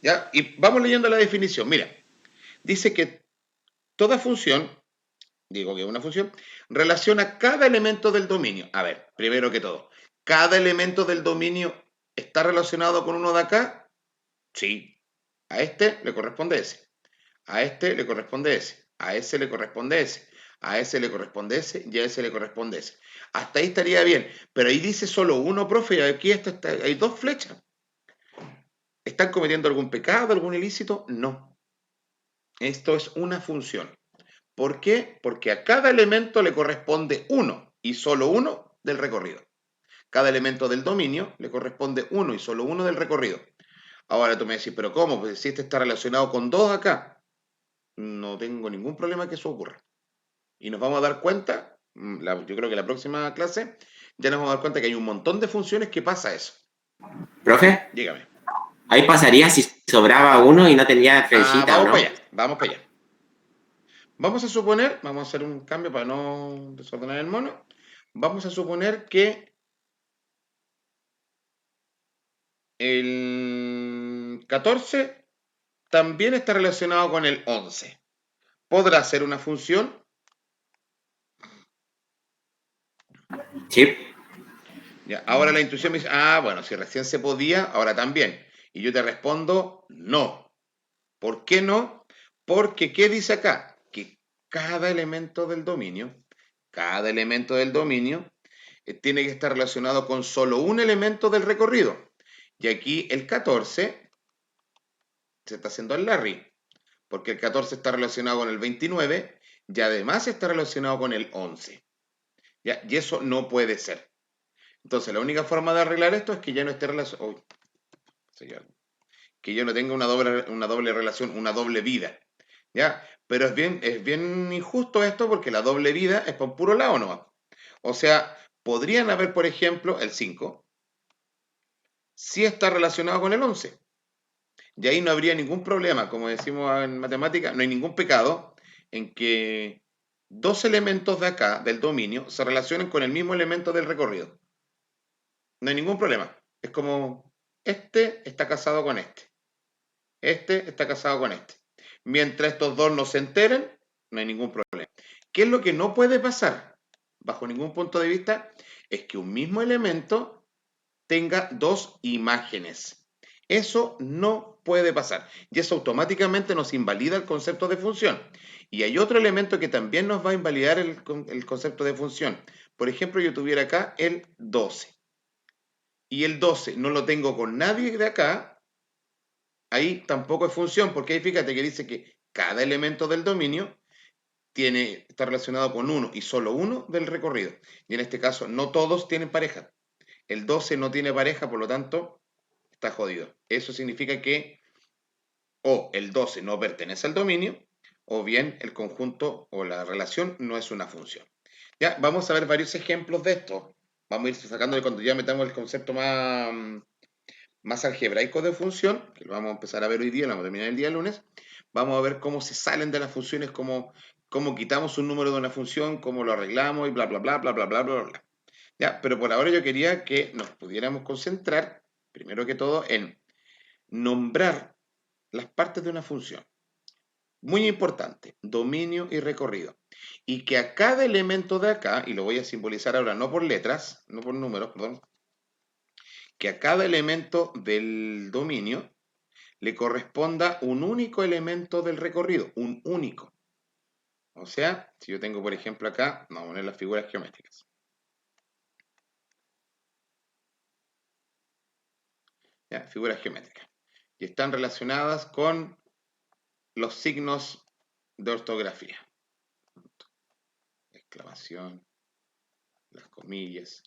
Speaker 1: ¿Ya? Y vamos leyendo la definición. Mira, dice que toda función, digo que una función, relaciona cada elemento del dominio. A ver, primero que todo, ¿cada elemento del dominio está relacionado con uno de acá? Sí. A este le corresponde ese. A este le corresponde ese. A ese le corresponde ese. A ese le corresponde ese y a ese le corresponde ese. Hasta ahí estaría bien. Pero ahí dice solo uno, profe, y aquí hay dos flechas. ¿Están cometiendo algún pecado, algún ilícito? No. Esto es una función. ¿Por qué? Porque a cada elemento le corresponde uno y solo uno del recorrido. Cada elemento del dominio le corresponde uno y solo uno del recorrido. Ahora tú me decís, ¿pero cómo? Pues si este está relacionado con dos acá. No tengo ningún problema que eso ocurra. Y nos vamos a dar cuenta, yo creo que la próxima clase, ya nos vamos a dar cuenta que hay un montón de funciones que pasa eso.
Speaker 2: ¿Profe?
Speaker 1: Dígame.
Speaker 2: Ahí pasaría si sobraba uno y no tenía flechita,
Speaker 1: vamos
Speaker 2: ¿no?
Speaker 1: para allá, vamos para allá. Vamos a suponer, vamos a hacer un cambio para no desordenar el mono. Vamos a suponer que el 14 también está relacionado con el 11. ¿Podrá ser una función?
Speaker 2: Sí.
Speaker 1: Ya, ahora la intuición me dice, bueno, si recién se podía, ahora también. Y yo te respondo, no. ¿Por qué no? Porque, ¿qué dice acá? Que cada elemento del dominio, tiene que estar relacionado con solo un elemento del recorrido. Y aquí el 14 se está haciendo el Larry, porque el 14 está relacionado con el 29 y además está relacionado con el 11. ¿Ya? Y eso no puede ser. Entonces, la única forma de arreglar esto es que ya no esté relacionado. Que yo no tenga una doble relación, una doble vida. ¿Ya? Pero es bien injusto esto porque la doble vida es por puro lado nomás. O sea, podrían haber, por ejemplo, el 5, si está relacionado con el 11. Y ahí no habría ningún problema, como decimos en matemática, no hay ningún pecado en que dos elementos de acá, del dominio, se relacionen con el mismo elemento del recorrido. No hay ningún problema. Es como, este está casado con este. Este está casado con este. Mientras estos dos no se enteren, no hay ningún problema. ¿Qué es lo que no puede pasar, bajo ningún punto de vista? Es que un mismo elemento tenga dos imágenes. Eso no puede pasar. Y eso automáticamente nos invalida el concepto de función. Y hay otro elemento que también nos va a invalidar el concepto de función. Por ejemplo, yo tuviera acá el 12. Y el 12 no lo tengo con nadie de acá. Ahí tampoco es función, porque ahí fíjate que dice que cada elemento del dominio está relacionado con uno y solo uno del recorrido. Y en este caso no todos tienen pareja. El 12 no tiene pareja, por lo tanto, está jodido. Eso significa que o el 12 no pertenece al dominio, o bien el conjunto o la relación no es una función. Ya, vamos a ver varios ejemplos de esto. Vamos a ir sacando cuando ya metamos el concepto más algebraico de función, que lo vamos a empezar a ver hoy día, lo vamos a terminar el día lunes. Vamos a ver cómo se salen de las funciones, cómo quitamos un número de una función, cómo lo arreglamos y bla, bla, bla, bla, bla, bla, bla, bla. Ya, pero por ahora yo quería que nos pudiéramos concentrar, primero que todo, en nombrar las partes de una función. Muy importante, dominio y recorrido. Y que a cada elemento de acá, y lo voy a simbolizar ahora no por letras, no por números, perdón, que a cada elemento del dominio le corresponda un único elemento del recorrido, un único. O sea, si yo tengo, por ejemplo, acá, vamos a poner las figuras geométricas. ¿Ya? Figuras geométricas. Y están relacionadas con los signos de ortografía. Exclamación, las comillas,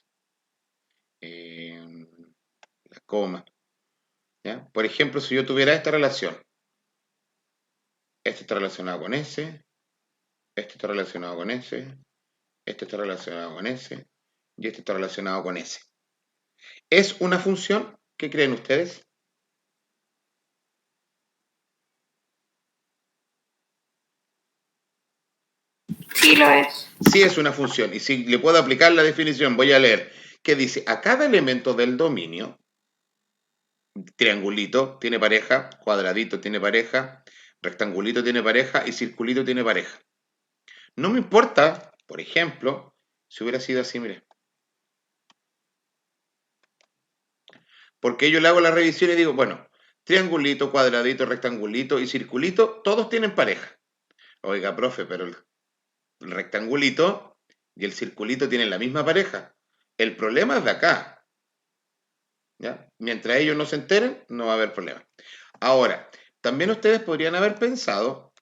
Speaker 1: la coma. ¿Ya? Por ejemplo, si yo tuviera esta relación, este está relacionado con ese, este está relacionado con ese, este está relacionado con ese, y este está relacionado con ese. ¿Es una función? ¿Qué creen ustedes?
Speaker 5: Sí lo es.
Speaker 1: Sí es una función. Y si le puedo aplicar la definición, voy a leer que dice, a cada elemento del dominio, triangulito tiene pareja, cuadradito tiene pareja, rectangulito tiene pareja y circulito tiene pareja. No me importa, por ejemplo, si hubiera sido así, mire. Porque yo le hago la revisión y digo, bueno, triangulito, cuadradito, rectangulito y circulito, todos tienen pareja. Oiga, profe, pero el rectangulito y el circulito tienen la misma pareja. El problema es de acá. ¿Ya? Mientras ellos no se enteren, no va a haber problema. Ahora, también ustedes podrían haber pensado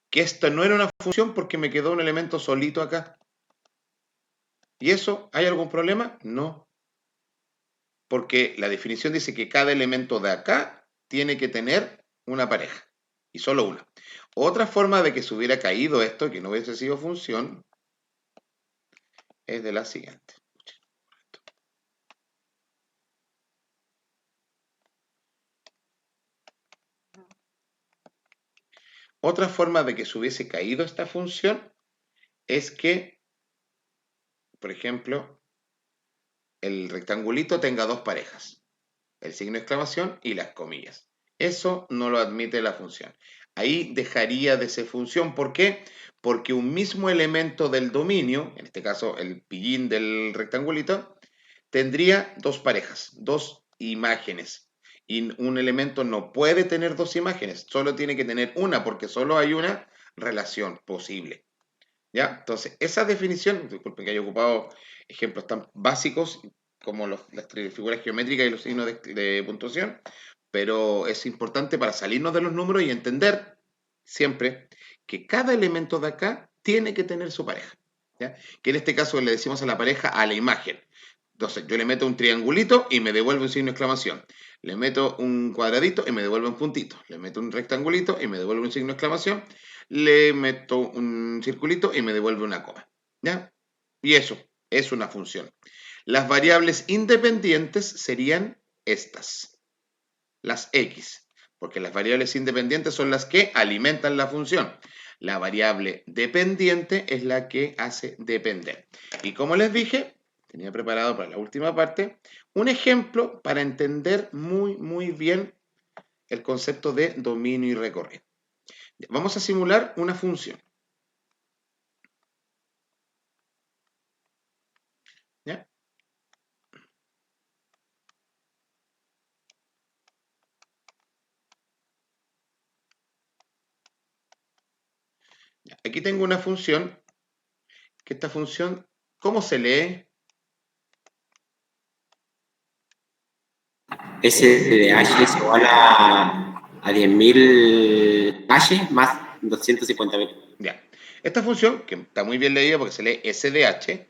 Speaker 1: que esto no era una función porque me quedó un elemento solito acá. ¿Y eso? ¿Hay algún problema? No. Porque la definición dice que cada elemento de acá tiene que tener una pareja. Y solo una. Otra forma de que se hubiera caído esto, que no hubiese sido función, es de la siguiente. Otra forma de que se hubiese caído esta función es que, por ejemplo, el rectangulito tenga dos parejas, el signo de exclamación y las comillas. Eso no lo admite la función. Ahí dejaría de ser función. ¿Por qué? Porque un mismo elemento del dominio, en este caso el pillín del rectangulito, tendría dos parejas, dos imágenes. Y un elemento no puede tener dos imágenes, solo tiene que tener una, porque solo hay una relación posible. ¿Ya? Entonces, esa definición, disculpen que haya ocupado ejemplos tan básicos como las figuras geométricas y los signos de puntuación, pero es importante para salirnos de los números y entender siempre que cada elemento de acá tiene que tener su pareja. ¿Ya? Que en este caso le decimos a la pareja a la imagen. Entonces, yo le meto un triangulito y me devuelve un signo de exclamación. Le meto un cuadradito y me devuelve un puntito. Le meto un rectangulito y me devuelve un signo de exclamación. Le meto un circulito y me devuelve una coma. ¿Ya? Y eso es una función. Las variables independientes serían estas, las X, porque las variables independientes son las que alimentan la función. La variable dependiente es la que hace depender. Y como les dije, tenía preparado para la última parte un ejemplo para entender muy bien el concepto de dominio y recorrido. Vamos a simular una función. ¿Ya? aquí tengo una función, que esta función, ¿cómo se lee?
Speaker 2: SDH es igual a 10.000 H más 250.000.
Speaker 1: Ya. Esta función, que está muy bien leída porque se lee SDH,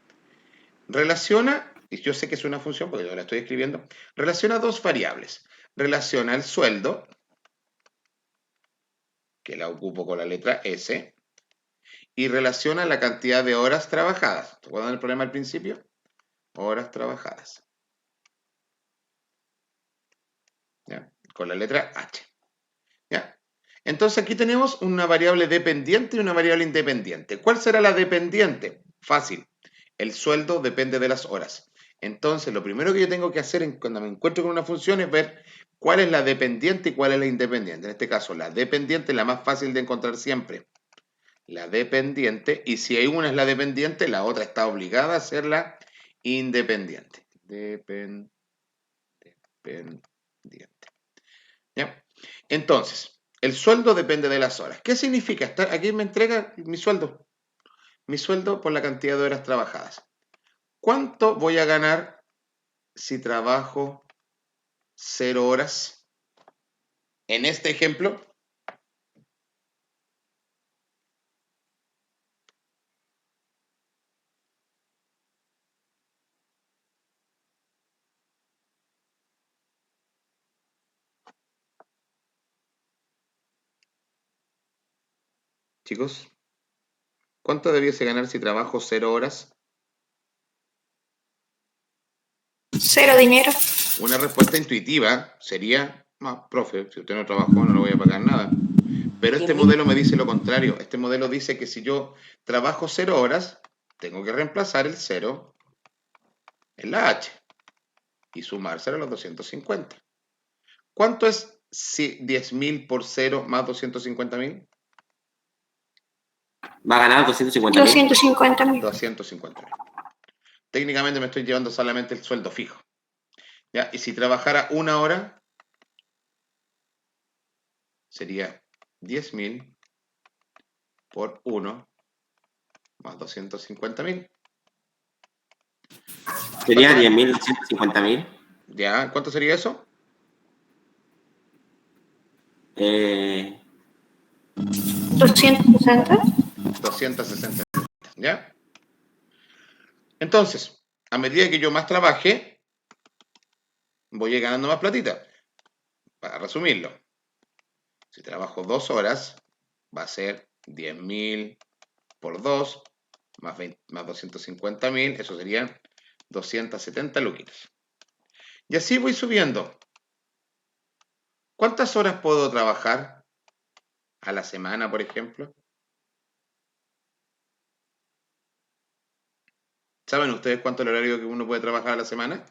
Speaker 1: relaciona, y yo sé que es una función porque yo la estoy escribiendo, relaciona dos variables. Relaciona el sueldo, que la ocupo con la letra S, y relaciona la cantidad de horas trabajadas. ¿Te acuerdan el problema al principio? Horas trabajadas. ¿Ya? Con la letra H. ¿Ya? Entonces aquí tenemos una variable dependiente y una variable independiente. ¿Cuál será la dependiente? Fácil. El sueldo depende de las horas. Entonces, lo primero que yo tengo que hacer cuando me encuentro con una función es ver cuál es la dependiente y cuál es la independiente. En este caso, la dependiente es la más fácil de encontrar siempre. La dependiente, y si hay una es la dependiente, la otra está obligada a ser la independiente. Dependiente. ¿Ya? Entonces, el sueldo depende de las horas. ¿Qué significa? Aquí me entrega mi sueldo. Mi sueldo por la cantidad de horas trabajadas. ¿Cuánto voy a ganar si trabajo 0 horas? En este ejemplo, chicos, ¿cuánto debiese ganar si trabajo 0 horas?
Speaker 5: 0 dinero.
Speaker 1: Una respuesta intuitiva sería, no, profe, si usted no trabajó no le voy a pagar nada. Pero este
Speaker 4: 10.000.
Speaker 1: modelo me dice lo contrario. Este modelo dice que si yo trabajo 0 horas, tengo que reemplazar el 0 en la H y sumárselo a los 250. ¿Cuánto es 10.000 por 0 más 250.000?
Speaker 2: Va a ganar 250.000.
Speaker 5: 250.000.
Speaker 1: 250.000. Técnicamente me estoy llevando solamente el sueldo fijo. ¿Ya? Y si trabajara 1 hora, sería 10.000 por 1 más 250.000.
Speaker 2: Sería 10.250.000.
Speaker 1: ¿Ya? ¿Cuánto sería eso?
Speaker 5: 260.
Speaker 1: 260. ¿Ya? Entonces, a medida que yo más trabaje, voy a ir ganando más platita. Para resumirlo, si trabajo 2 horas, va a ser 10.000 por 2 más 250.000, eso serían 270 luquitas. Y así voy subiendo. ¿Cuántas horas puedo trabajar a la semana, por ejemplo? ¿Saben ustedes cuánto es el horario que uno puede trabajar a la semana?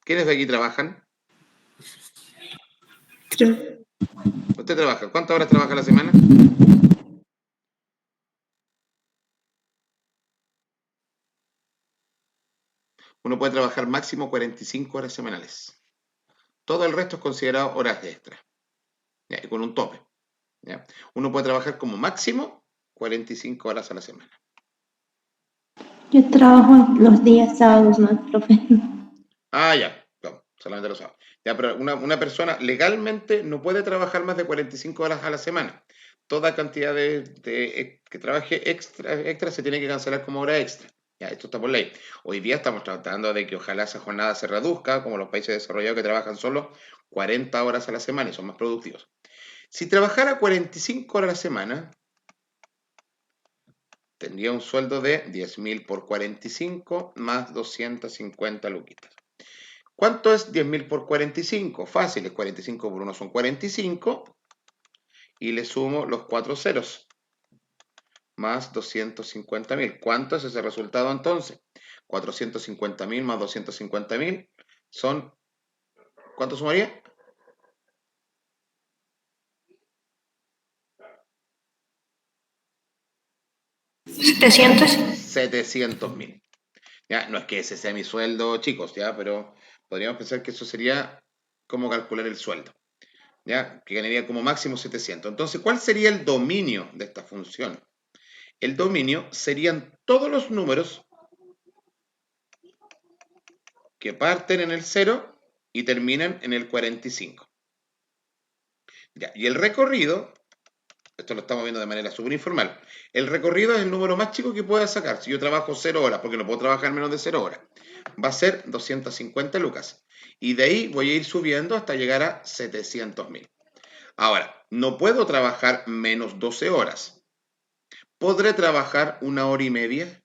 Speaker 1: ¿Quiénes de aquí trabajan? ¿Usted trabaja? ¿Cuántas horas trabaja a la semana? Uno puede trabajar máximo 45 horas semanales. Todo el resto es considerado horas extra, ¿ya? Y con un tope. ¿Ya? Uno puede trabajar como máximo 45 horas a la semana.
Speaker 3: Yo trabajo los días sábados, ¿no, profe?
Speaker 1: Ah, ya, no, solamente lo sabe. Ya, pero una persona legalmente no puede trabajar más de 45 horas a la semana. Toda cantidad que trabaje extra se tiene que cancelar como hora extra. Ya, esto está por ley. Hoy día estamos tratando de que ojalá esa jornada se reduzca, como los países desarrollados que trabajan solo 40 horas a la semana y son más productivos. Si trabajara 45 horas a la semana, tendría un sueldo de 10.000 por 45 más 250 luquitas. ¿Cuánto es 10.000 por 45? Fácil, es 45 por 1 son 45 y le sumo los 4 ceros más 250.000. ¿Cuánto es ese resultado entonces? 450.000 más 250.000 son, ¿cuánto sumaría?
Speaker 5: 700.
Speaker 1: 700.000. Ya, no es que ese sea mi sueldo, chicos, ya, pero podríamos pensar que eso sería cómo calcular el sueldo. ¿ya? Que ganaría como máximo 700. Entonces, ¿cuál sería el dominio de esta función? El dominio serían todos los números que parten en el 0 y terminan en el 45. Ya, y el recorrido, esto lo estamos viendo de manera súper informal, el recorrido es el número más chico que pueda sacar. Si yo trabajo 0 horas, porque no puedo trabajar menos de 0 horas, va a ser 250 lucas. Y de ahí voy a ir subiendo hasta llegar a 700.000. Ahora, no puedo trabajar menos 12 horas. ¿Podré trabajar 1 hora y media?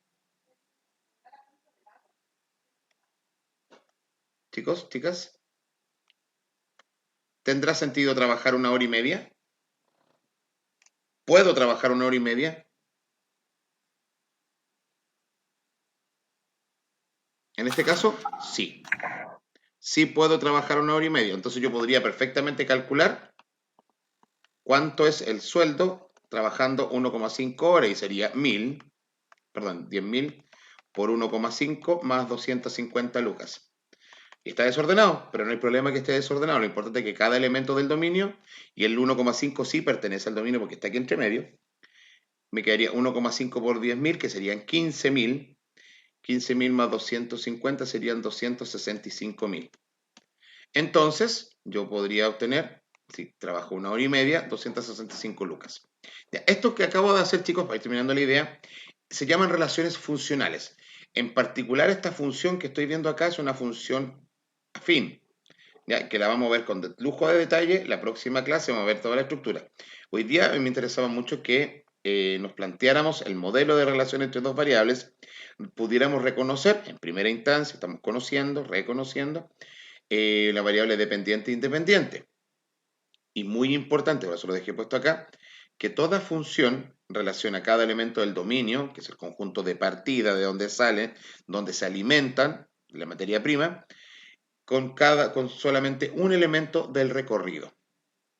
Speaker 1: Chicos, chicas, ¿tendrá sentido trabajar 1 hora y media? ¿Puedo trabajar 1 hora y media? En este caso, sí. Sí puedo trabajar 1 hora y media. Entonces yo podría perfectamente calcular cuánto es el sueldo trabajando 1,5 horas y sería 10.000 por 1,5 más 250 lucas. Y está desordenado, pero no hay problema que esté desordenado. Lo importante es que cada elemento del dominio, y el 1,5 sí pertenece al dominio porque está aquí entre medio, me quedaría 1,5 por 10.000, que serían 15.000. 15.000 más 250 serían 265.000. Entonces, yo podría obtener, si trabajo 1 hora y media, 265 lucas. Ya, esto que acabo de hacer, chicos, para ir terminando la idea, se llaman relaciones funcionales. En particular, esta función que estoy viendo acá es una función afín, ya, que la vamos a ver con lujo de detalle. La próxima clase vamos a ver toda la estructura. Hoy día me interesaba mucho que nos planteáramos el modelo de relación entre dos variables, pudiéramos reconocer, en primera instancia, estamos conociendo, reconociendo, la variable dependiente e independiente. Y muy importante, por eso lo dejé puesto acá, que toda función relaciona cada elemento del dominio, que es el conjunto de partida, de donde salen, donde se alimentan, la materia prima, con solamente un elemento del recorrido.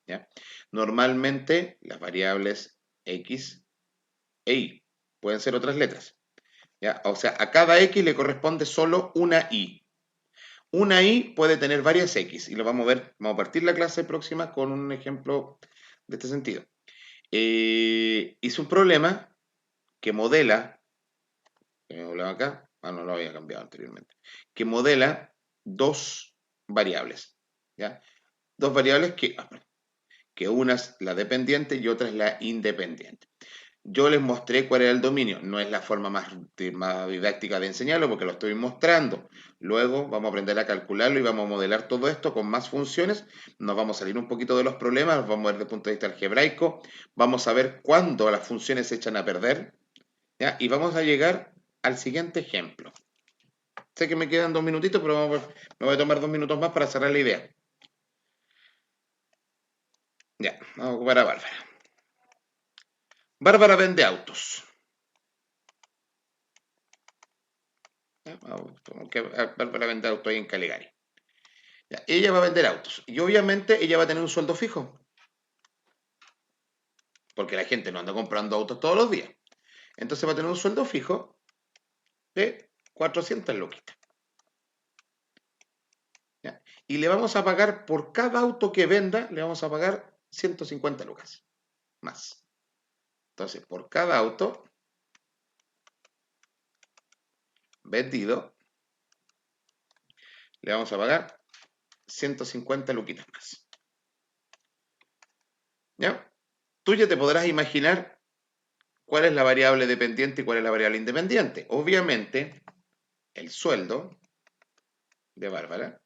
Speaker 1: ¿Ya? Normalmente las variables X e Y pueden ser otras letras. ¿Ya? O sea, a cada X le corresponde solo una Y. Una Y puede tener varias X y lo vamos a ver, vamos a partir la clase próxima con un ejemplo de este sentido. Hice un problema que modela, acá, no lo había cambiado anteriormente, que modela dos variables, ¿ya? Dos variables que una es la dependiente y otra es la independiente. Yo les mostré cuál era el dominio. No es la forma más didáctica de enseñarlo porque lo estoy mostrando. Luego vamos a aprender a calcularlo y vamos a modelar todo esto con más funciones. Nos vamos a salir un poquito de los problemas, los vamos a ver desde el punto de vista algebraico. Vamos a ver cuándo las funciones se echan a perder, ¿ya? Y vamos a llegar al siguiente ejemplo. Sé que me quedan 2 minutitos, pero me voy a tomar 2 minutos más para cerrar la idea. Ya, vamos a ocupar a Bárbara. Bárbara vende autos. Que Bárbara vende autos ahí en Caligari. Ya, ella va a vender autos y obviamente ella va a tener un sueldo fijo. Porque la gente no anda comprando autos todos los días. Entonces va a tener un sueldo fijo de 400 luquitas. ¿Ya? Y le vamos a pagar por cada auto que venda, le vamos a pagar 150 lucas más. Entonces, por cada auto vendido, le vamos a pagar 150 luquitas más. ¿Ya? Tú ya te podrás imaginar cuál es la variable dependiente y cuál es la variable independiente. Obviamente, el sueldo de Bárbara,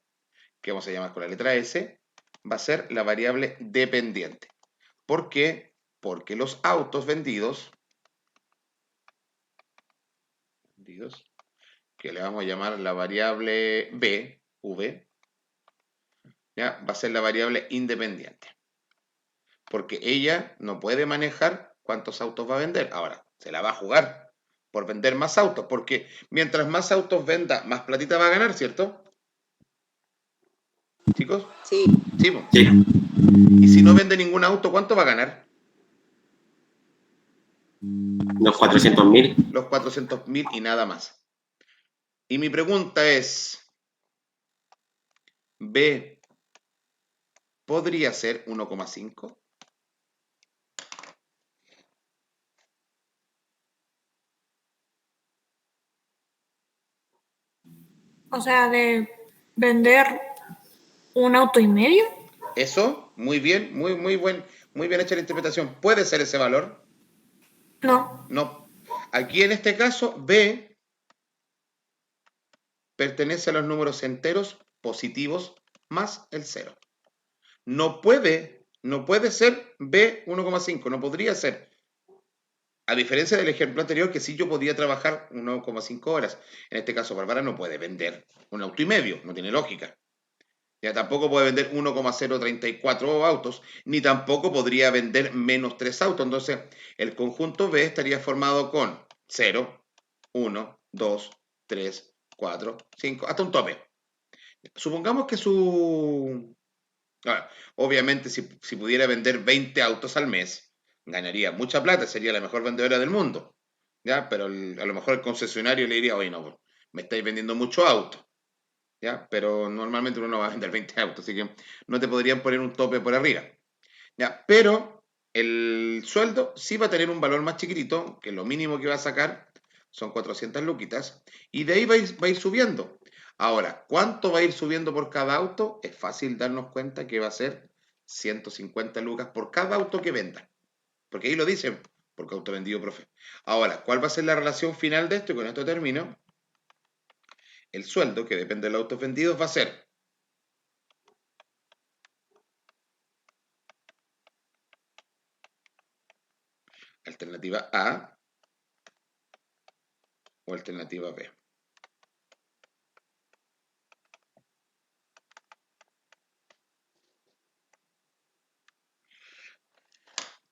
Speaker 1: que vamos a llamar con la letra S, va a ser la variable dependiente. ¿Por qué? Porque los autos vendidos, que le vamos a llamar la variable B, V, ¿ya? Va a ser la variable independiente. Porque ella no puede manejar cuántos autos va a vender. Ahora, se la va a jugar por vender más autos, porque mientras más autos venda, más platita va a ganar, ¿cierto? ¿Chicos?
Speaker 4: Sí.
Speaker 1: Sí, po.
Speaker 2: Sí.
Speaker 1: Y si no vende ningún auto, ¿cuánto va a ganar?
Speaker 2: Los 400.000.
Speaker 1: Los 400.000 y nada más. Y mi pregunta es, B, podría ser 1,5.
Speaker 5: O sea, de vender un auto y medio.
Speaker 1: Eso, muy bien, muy bien hecha la interpretación. ¿Puede ser ese valor?
Speaker 5: No.
Speaker 1: No. Aquí en este caso, B pertenece a los números enteros positivos más el 0. No puede ser B 1,5, no podría ser. A diferencia del ejemplo anterior, que sí yo podía trabajar 1,5 horas. En este caso, Bárbara no puede vender un auto y medio, no tiene lógica. Ya tampoco puede vender 1,034 autos, ni tampoco podría vender menos 3 autos. Entonces, el conjunto B estaría formado con 0, 1, 2, 3, 4, 5, hasta un tope. Supongamos que obviamente, si pudiera vender 20 autos al mes, ganaría mucha plata, sería la mejor vendedora del mundo. ¿Ya? Pero a lo mejor el concesionario le diría, oye, no, me estáis vendiendo mucho auto. ¿Ya? Pero normalmente uno no va a vender 20 autos, así que no te podrían poner un tope por arriba. ¿Ya? Pero el sueldo sí va a tener un valor más chiquitito, que lo mínimo que va a sacar son 400 luquitas, y de ahí va a ir subiendo. Ahora, ¿cuánto va a ir subiendo por cada auto? Es fácil darnos cuenta que va a ser 150 lucas por cada auto que venda. Porque ahí lo dicen, porque auto vendido, profe. Ahora, ¿cuál va a ser la relación final de esto? Y con esto termino. El sueldo, que depende del auto vendido, va a ser alternativa A o alternativa B.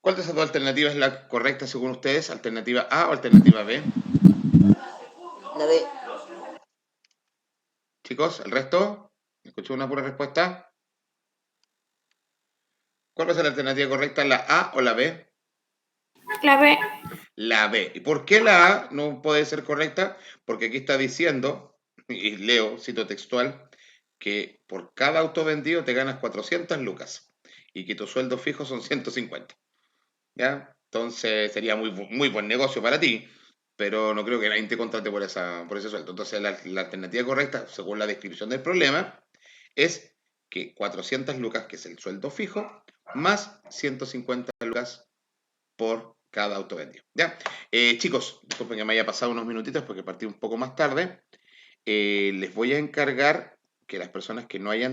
Speaker 1: ¿Cuál de esas dos alternativas es la correcta según ustedes? ¿Alternativa A o alternativa B?
Speaker 4: La B.
Speaker 1: Chicos, ¿el resto? ¿Escuché una pura respuesta? ¿Cuál va a ser la alternativa correcta, la A o la B?
Speaker 5: La B.
Speaker 1: La B. ¿Y por qué la A no puede ser correcta? Porque aquí está diciendo, y leo, cito textual, que por cada auto vendido te ganas 400 lucas y que tu sueldo fijo son 150. ¿Ya? Entonces sería muy buen negocio para ti, pero no creo que nadie te contrate por ese sueldo. Entonces la alternativa correcta, según la descripción del problema, es que 400 lucas, que es el sueldo fijo, más 150 lucas por cada auto vendido. ¿Ya? Chicos, disculpen que me haya pasado unos minutitos porque partí un poco más tarde. Les voy a encargar que las personas que no hayan